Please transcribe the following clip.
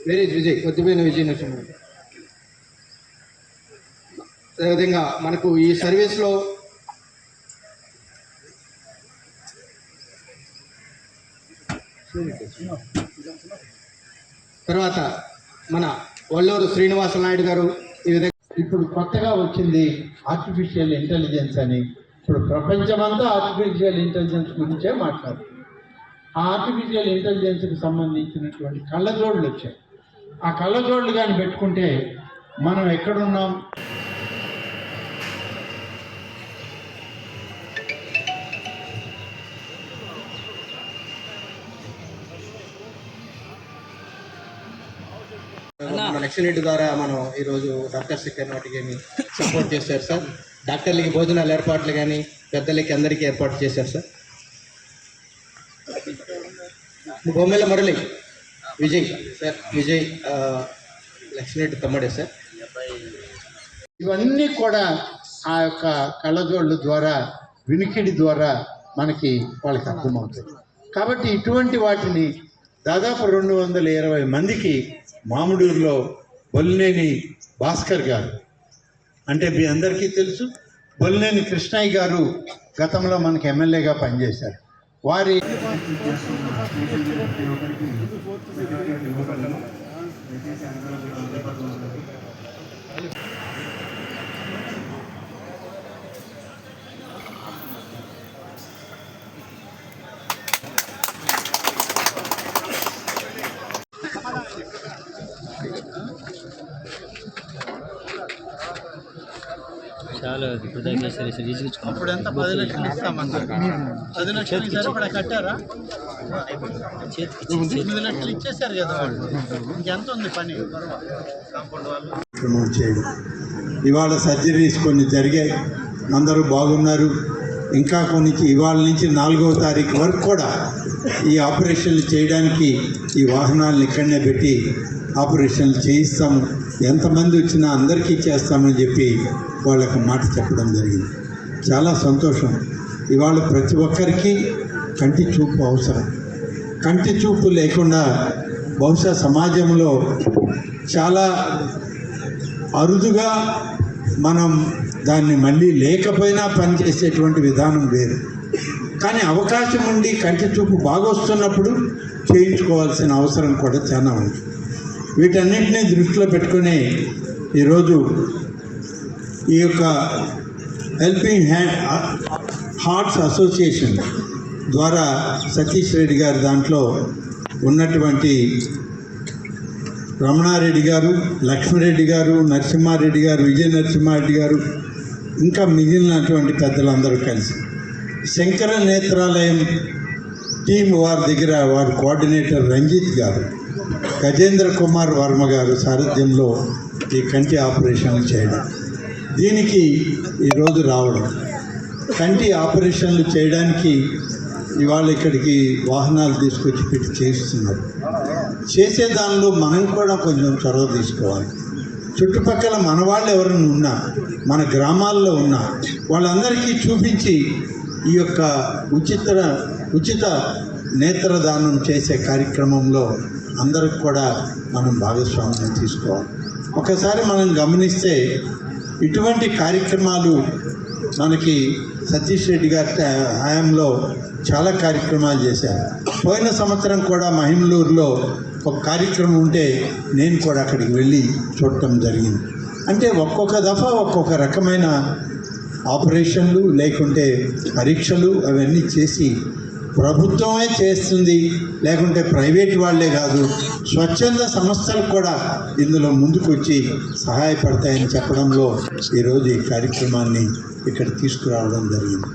వేరే విజయ్ కొద్దిపోయిన విజయ్ నరసింహ. అదేవిధంగా మనకు ఈ సర్వీస్లో తర్వాత మన వల్లూరు శ్రీనివాస నాయుడు గారు. ఈ విధంగా ఇప్పుడు కొత్తగా వచ్చింది ఆర్టిఫిషియల్ ఇంటెలిజెన్స్ అని. ఇప్పుడు ప్రపంచమంతా ఆర్టిఫిషియల్ ఇంటెలిజెన్స్ గురించే మాట్లాడుతుంది. ఆ ఆర్టిఫిషియల్ ఇంటెలిజెన్స్కి సంబంధించినటువంటి కళ్ళజోళ్ళు వచ్చాయి. ఆ కళ్ళజోళ్ళు కానీ పెట్టుకుంటే మనం ఎక్కడున్నాం, మన లక్ష్మీరెడ్డి ద్వారా మనం ఈరోజు డాక్టర్ సెక్టర్ వాటికి సపోర్ట్ చేశారు సార్. డాక్టర్లకి భోజనాలు ఏర్పాట్లు కానీ పెద్దలకి అందరికీ ఏర్పాటు చేశారు సార్. బొమ్మెల మురళి విజయ్ సార్, విజయ్ లక్ష్మీరెడ్డి తమ్ముడే సార్. ఇవన్నీ కూడా ఆ యొక్క కళ్ళజోళ్ళ ద్వారా, వినికిడి ద్వారా మనకి వాళ్ళకి అర్థమవుతుంది. కాబట్టి ఇటువంటి వాటిని దాదాపు 220 మందికి మామిడూరులో బొల్లినేని భాస్కర్ గారు, అంటే మీ అందరికీ తెలుసు, బొల్లినేని కృష్ణయ్య గారు గతంలో మనకి ఎమ్మెల్యేగా పనిచేశారు. వారి చాలా అప్పుడు ఎంత 10 లక్షలు ఇస్తామన్నారు. 10 లక్షలు సరిపడా కట్టారా? 9 లక్షలు ఇచ్చేసారు కదా వాళ్ళు. ఇంకెంత ఉంది పని? ప్రమోట్ చేయడం. ఇవాళ సర్జరీస్ కొన్ని జరిగాయి, అందరూ బాగున్నారు. ఇంకా కొన్ని ఇవాళ నుంచి 4వ తారీఖు వరకు కూడా ఈ ఆపరేషన్లు చేయడానికి ఈ వాహనాలను ఇక్కడనే పెట్టి ఆపరేషన్లు చేయిస్తాము. ఎంతమంది వచ్చినా అందరికీ చేస్తామని చెప్పి వాళ్ళకు మాట చెప్పడం జరిగింది. చాలా సంతోషం. ఇవాళ ప్రతి ఒక్కరికి కంటి చూపు అవసరం. కంటి చూపు లేకుండా బహుశా సమాజంలో చాలా అరుదుగా మనం దాన్ని మళ్ళీ లేకపోయినా పనిచేసేటువంటి విధానం వేరు. కానీ అవకాశం ఉండి కంటి చూపు బాగొస్తున్నప్పుడు చేయించుకోవాల్సిన అవసరం కూడా చాలా ఉంది. వీటన్నింటినీ దృష్టిలో పెట్టుకుని ఈరోజు ఈ యొక్క హెల్పింగ్ హార్ట్స్ అసోసియేషన్ ద్వారా సతీష్ రెడ్డి గారు దాంట్లో ఉన్నటువంటి రమణారెడ్డి గారు, లక్ష్మీరెడ్డి గారు, నరసింహారెడ్డి గారు, విజయ నరసింహారెడ్డి గారు, ఇంకా మిగిలినటువంటి పెద్దలందరూ కలిసి శంకర నేత్రాలయం టీం వారి దగ్గర వారి కోఆర్డినేటర్ రంజిత్ గారు, గజేంద్ర కుమార్ వర్మ గారు సారథ్యంలో ఈ కంటి ఆపరేషన్లు చేయడం, దీనికి ఈరోజు రావడం, కంటి ఆపరేషన్లు చేయడానికి ఇవాళ ఇక్కడికి వాహనాలు తీసుకొచ్చి పెట్టి చేస్తున్నారు. చేసే దానిలో మనం కూడా కొంచెం చొరవ తీసుకోవాలి. చుట్టుపక్కల మన వాళ్ళు ఎవరైనా ఉన్నా, మన గ్రామాల్లో ఉన్నా వాళ్ళందరికీ చూపించి ఈ యొక్క ఉచిత నేత్రదానం చేసే కార్యక్రమంలో అందరికి కూడా మనం భాగస్వామ్యం తీసుకోవాలి. ఒకసారి మనం గమనిస్తే ఇటువంటి కార్యక్రమాలు మనకి సతీష్ రెడ్డి గారి హయాంలో చాలా కార్యక్రమాలు చేశారు. పోయిన సంవత్సరం కూడా మహిమలూరులో ఒక కార్యక్రమం ఉంటే నేను కూడా అక్కడికి వెళ్ళి చూడటం జరిగింది. అంటే ఒక్కొక్క దఫా ఒక్కొక్క రకమైన ఆపరేషన్లు లేకుంటే పరీక్షలు అవన్నీ చేసి ప్రభుత్వమే చేస్తుంది, లేకుంటే ప్రైవేట్ వాళ్ళే కాదు, స్వచ్ఛంద సంస్థలు కూడా ఇందులో ముందుకు వచ్చి సహాయపడతాయని చెప్పడంలో ఈరోజు ఈ కార్యక్రమాన్ని ఇక్కడ తీసుకురావడం జరిగింది.